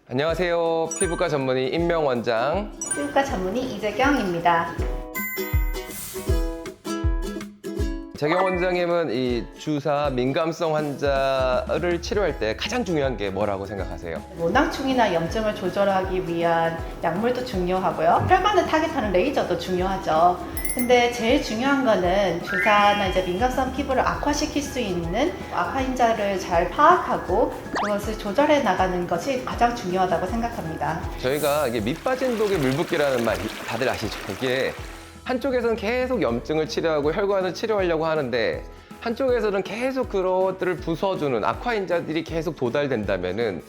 안녕하세요. 피부과 전문의 임명원장. 피부과 전문의 이재경입니다. 재경 원장님은 이 주사 민감성 환자를 치료할 때 가장 중요한 게 뭐라고 생각하세요? 모낭충이나 염증을 조절하기 위한 약물도 중요하고요. 혈관을 타겟하는 레이저도 중요하죠. 근데 제일 중요한 거는 주사나 이제 민감성 피부를 악화시킬 수 있는 악화인자를 잘 파악하고 그것을 조절해 나가는 것이 가장 중요하다고 생각합니다. 저희가 이게 밑 빠진 독에 물 붓기라는 말 다들 아시죠? 이게 한쪽에서는 계속 염증을 치료하고 혈관을 치료하려고 하는데 한쪽에서는 계속 그것들을 부숴주는 악화인자들이 계속 도달된다면은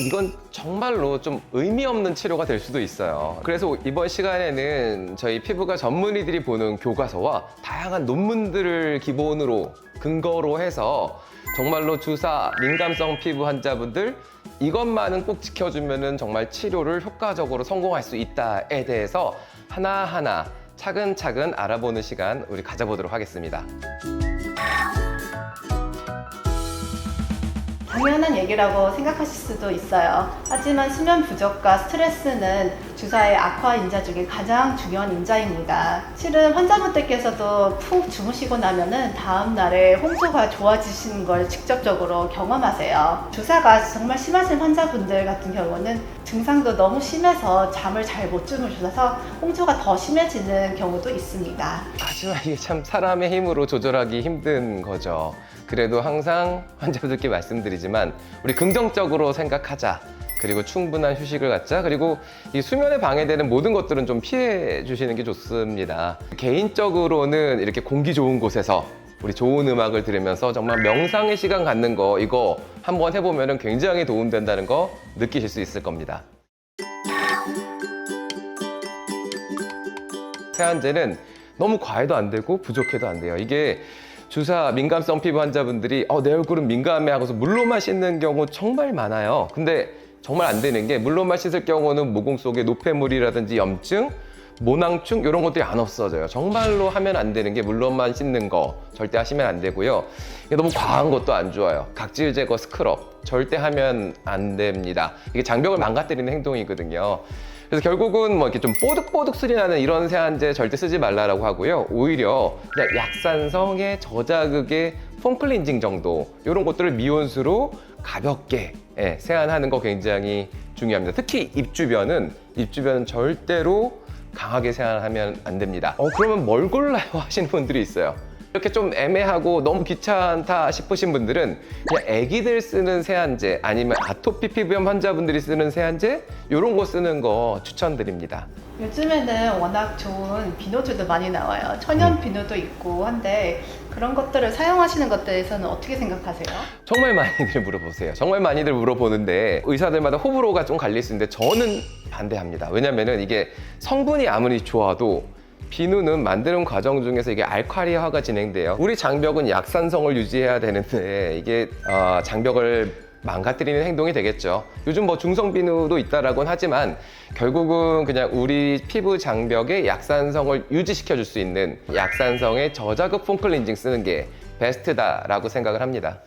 이건 정말로 좀 의미 없는 치료가 될 수도 있어요. 그래서 이번 시간에는 저희 피부과 전문의들이 보는 교과서와 다양한 논문들을 기본으로 근거로 해서 정말로 주사 민감성 피부 환자분들 이것만은 꼭 지켜주면은 정말 치료를 효과적으로 성공할 수 있다에 대해서 하나하나 차근차근 알아보는 시간 우리 가져보도록 하겠습니다. 당연한 얘기라고 생각하실 수도 있어요. 하지만 수면 부족과 스트레스는 주사의 악화 인자 중에 가장 중요한 인자입니다. 실은 환자분들께서도 푹 주무시고 나면은 다음 날에 홍조가 좋아지시는 걸 직접적으로 경험하세요. 주사가 정말 심하신 환자분들 같은 경우는 증상도 너무 심해서 잠을 잘 못 주무셔서 홍조가 더 심해지는 경우도 있습니다. 하지만 이게 참 사람의 힘으로 조절하기 힘든 거죠. 그래도 항상 환자분들께 말씀드리지만 우리 긍정적으로 생각하자. 그리고 충분한 휴식을 갖자. 그리고 이 수면에 방해되는 모든 것들은 좀 피해 주시는 게 좋습니다. 개인적으로는 이렇게 공기 좋은 곳에서 우리 좋은 음악을 들으면서 정말 명상의 시간 갖는 거 이거 한번 해보면 굉장히 도움된다는 거 느끼실 수 있을 겁니다. 세안제는 너무 과해도 안 되고 부족해도 안 돼요. 이게 주사 민감성 피부 환자분들이 내 얼굴은 민감해 하고서 물로만 씻는 경우 정말 많아요. 근데 정말 안 되는 게 물로만 씻을 경우는 모공 속에 노폐물이라든지 염증, 모낭충 이런 것들이 안 없어져요. 정말로 하면 안 되는 게 물로만 씻는 거 절대 하시면 안 되고요. 이게 너무 과한 것도 안 좋아요. 각질 제거 스크럽 절대 하면 안 됩니다. 이게 장벽을 망가뜨리는 행동이거든요. 그래서 결국은 뭐 이렇게 좀 뽀득뽀득 소리 나는 이런 세안제 절대 쓰지 말라고 하고요. 오히려 그냥 약산성의 저자극의 폼클렌징 정도 이런 것들을 미온수로 가볍게 세안하는 거 굉장히 중요합니다. 특히 입 주변은 절대로 강하게 세안하면 안 됩니다. 그러면 뭘 골라요 하시는 분들이 있어요. 이렇게 좀 애매하고 너무 귀찮다 싶으신 분들은 그냥 애기들 쓰는 세안제 아니면 아토피 피부염 환자분들이 쓰는 세안제 이런 거 쓰는 거 추천드립니다. 요즘에는 워낙 좋은 비누들도 많이 나와요. 천연 비누도 있고 한데 그런 것들을 사용하시는 것들에 대해서는 어떻게 생각하세요? 정말 많이들 물어보세요. 정말 많이들 물어보는데 의사들마다 호불호가 좀 갈릴 수 있는데 저는 반대합니다. 왜냐면은 이게 성분이 아무리 좋아도 비누는 만드는 과정 중에서 이게 알칼리화가 진행돼요. 우리 장벽은 약산성을 유지해야 되는데 이게 장벽을 망가뜨리는 행동이 되겠죠. 요즘 뭐 중성 비누도 있다라고는 하지만 결국은 그냥 우리 피부 장벽의 약산성을 유지시켜 줄 수 있는 약산성의 저자극 폼클렌징 쓰는 게 베스트다라고 생각을 합니다.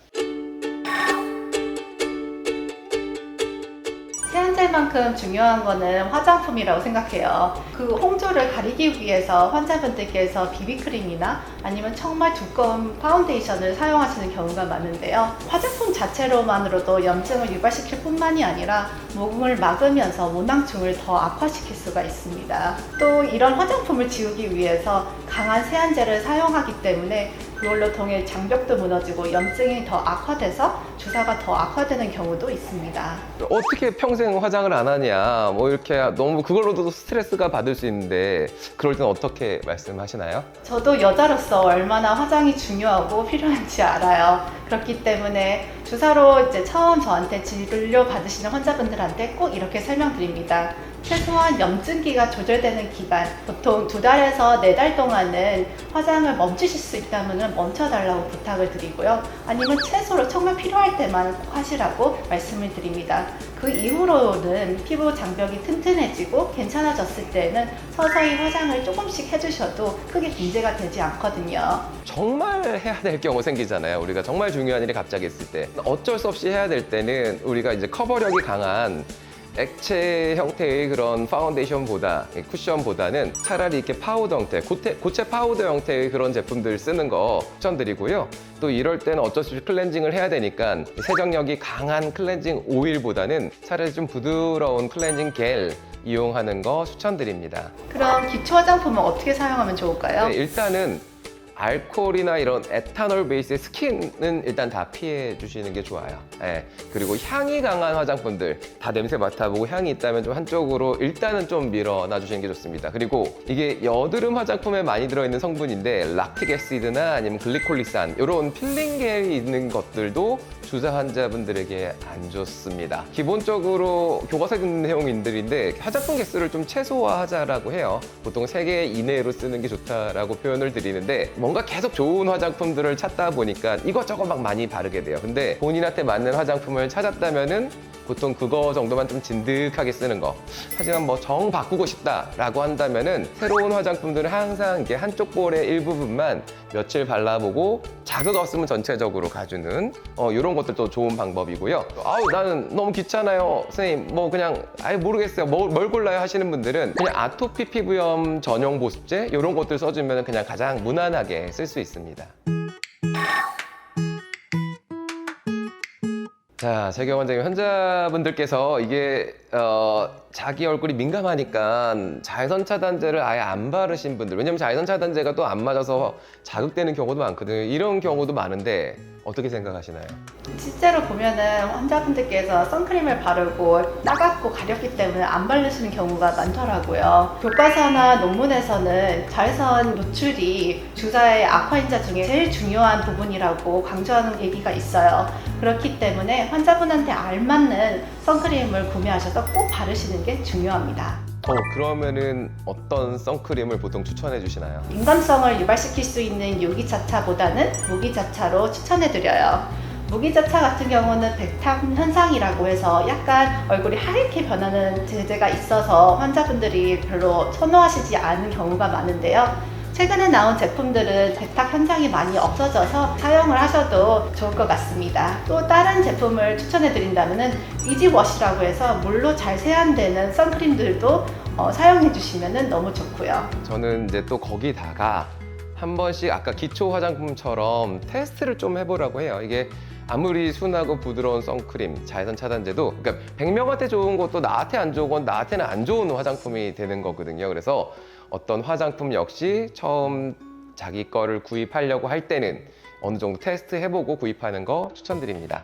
세안제만큼 중요한 거는 화장품이라고 생각해요. 그 홍조를 가리기 위해서 환자분들께서 비비크림이나 아니면 정말 두꺼운 파운데이션을 사용하시는 경우가 많은데요. 화장품 자체로만으로도 염증을 유발시킬 뿐만이 아니라 모공을 막으면서 모낭충을 더 악화시킬 수가 있습니다. 또 이런 화장품을 지우기 위해서 강한 세안제를 사용하기 때문에 그걸로 통해 장벽도 무너지고 염증이 더 악화돼서 주사가 더 악화되는 경우도 있습니다. 어떻게 평생 화장을 안 하냐 뭐 이렇게 너무 그걸로도 스트레스가 받을 수 있는데 그럴 땐 어떻게 말씀하시나요? 저도 여자로서 얼마나 화장이 중요하고 필요한지 알아요. 그렇기 때문에 주사로 이제 처음 저한테 진료 받으시는 환자분들한테 꼭 이렇게 설명드립니다. 최소한 염증기가 조절되는 기간, 보통 2달에서 4달 동안은 화장을 멈추실 수 있다면 멈춰달라고 부탁을 드리고요. 아니면 최소로 정말 필요할 때만 꼭 하시라고 말씀을 드립니다. 그 이후로는 피부 장벽이 튼튼해지고 괜찮아졌을 때는 서서히 화장을 조금씩 해주셔도 크게 문제가 되지 않거든요. 정말 해야 될 경우 생기잖아요. 우리가 정말 중요한 일이 갑자기 있을 때 어쩔 수 없이 해야 될 때는 우리가 이제 커버력이 강한 액체 형태의 그런 파운데이션보다, 쿠션보다는 차라리 이렇게 파우더 형태, 고체 파우더 형태의 그런 제품들 쓰는 거 추천드리고요. 또 이럴 때는 어쩔 수 없이 클렌징을 해야 되니까 세정력이 강한 클렌징 오일보다는 차라리 좀 부드러운 클렌징 겔 이용하는 거 추천드립니다. 그럼 기초 화장품은 어떻게 사용하면 좋을까요? 네, 일단은 알코올이나 이런 에탄올 베이스의 스킨은 일단 다 피해 주시는 게 좋아요. 예. 그리고 향이 강한 화장품들 다 냄새 맡아보고 향이 있다면 좀 한쪽으로 일단은 좀 밀어놔 주시는 게 좋습니다. 그리고 이게 여드름 화장품에 많이 들어있는 성분인데 락틱 애시드나 아니면 글리콜리산 이런 필링겔이 있는 것들도 주사 환자분들에게 안 좋습니다. 기본적으로 교과서에 있는 내용들인데 화장품 개수를 좀 최소화하자라고 해요. 보통 3개 이내로 쓰는 게 좋다라고 표현을 드리는데 뭔가 계속 좋은 화장품들을 찾다 보니까 이것저것 막 많이 바르게 돼요. 근데 본인한테 맞는 화장품을 찾았다면은 보통 그거 정도만 좀 진득하게 쓰는 거. 하지만 뭐 정 바꾸고 싶다라고 한다면은 새로운 화장품들은 항상 이렇게 한쪽 볼의 일부분만 며칠 발라보고 자극 없으면 전체적으로 가주는 이런 것들도 좋은 방법이고요. 아우 나는 너무 귀찮아요 선생님 뭐 그냥 아예 모르겠어요 뭘 골라요 하시는 분들은 그냥 아토피 피부염 전용 보습제 이런 것들 써주면 그냥 가장 무난하게 쓸 수 있습니다. 자, 재경 원장님, 환자분들께서 이게 자기 얼굴이 민감하니까 자외선 차단제를 아예 안 바르신 분들, 왜냐면 자외선 차단제가 또 안 맞아서 자극되는 경우도 많거든요. 이런 경우도 많은데 어떻게 생각하시나요? 실제로 보면은 환자분들께서 선크림을 바르고 따갑고 가렵기 때문에 안 바르시는 경우가 많더라고요. 교과서나 논문에서는 자외선 노출이 주사의 악화인자 중에 제일 중요한 부분이라고 강조하는 얘기가 있어요. 그렇기 때문에 환자분한테 알맞는 선크림을 구매하셔서 꼭 바르시는 게 중요합니다. 그러면은 어떤 선크림을 보통 추천해 주시나요? 민감성을 유발시킬 수 있는 유기자차보다는 무기자차로 추천해드려요. 무기자차 같은 경우는 백탁 현상이라고 해서 약간 얼굴이 하얗게 변하는 제제가 있어서 환자분들이 별로 선호하시지 않은 경우가 많은데요. 최근에 나온 제품들은 백탁 현상이 많이 없어져서 사용을 하셔도 좋을 것 같습니다. 또 다른 제품을 추천해 드린다면 이지워시라고 해서 물로 잘 세안되는 선크림들도 사용해 주시면 너무 좋고요. 저는 이제 또 거기다가 한 번씩 아까 기초 화장품처럼 테스트를 좀 해보라고 해요. 이게 아무리 순하고 부드러운 선크림, 자외선 차단제도 그러니까 100명한테 좋은 것도 나한테 안 좋은 건 나한테는 안 좋은 화장품이 되는 거거든요. 그래서 어떤 화장품 역시 처음 자기 거를 구입하려고 할 때는 어느 정도 테스트 해보고 구입하는 거 추천드립니다.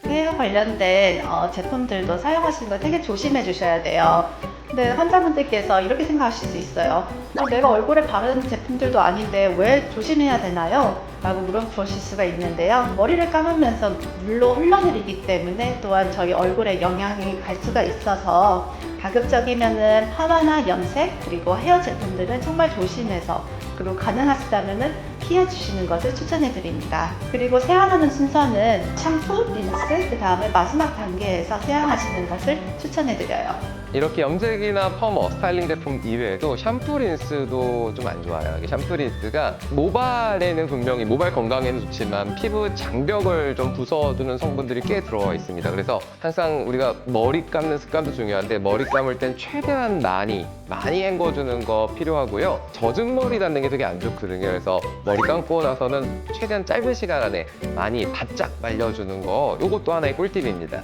헤어 관련된 제품들도 사용하시는 거 되게 조심해 주셔야 돼요. 근데 환자분들께서 이렇게 생각하실 수 있어요. 내가 얼굴에 바르는 제품들도 아닌데 왜 조심해야 되나요? 라고 물어보실 수가 있는데요. 머리를 감으면서 물로 흘러내리기 때문에 또한 저희 얼굴에 영향이 갈 수가 있어서 가급적이면은 파마나 염색 그리고 헤어 제품들은 정말 조심해서 그리고 가능하시다면은 피해 주시는 것을 추천해 드립니다. 그리고 세안하는 순서는 샴푸, 린스, 그 다음에 마지막 단계에서 세안하시는 것을 추천해 드려요. 이렇게 염색이나 펌, 스타일링 제품 이외에도 샴푸 린스도 좀 안 좋아요. 이게 샴푸 린스가 모발에는 분명히 모발 건강에는 좋지만 피부 장벽을 좀 부숴주는 성분들이 꽤 들어와 있습니다. 그래서 항상 우리가 머리 감는 습관도 중요한데 머리 감을 땐 최대한 많이 헹궈주는 거 필요하고요. 젖은 머리 닿는 게 되게 안 좋거든요. 그래서 머리 감고 나서는 최대한 짧은 시간 안에 많이 바짝 말려주는 거 이것도 하나의 꿀팁입니다.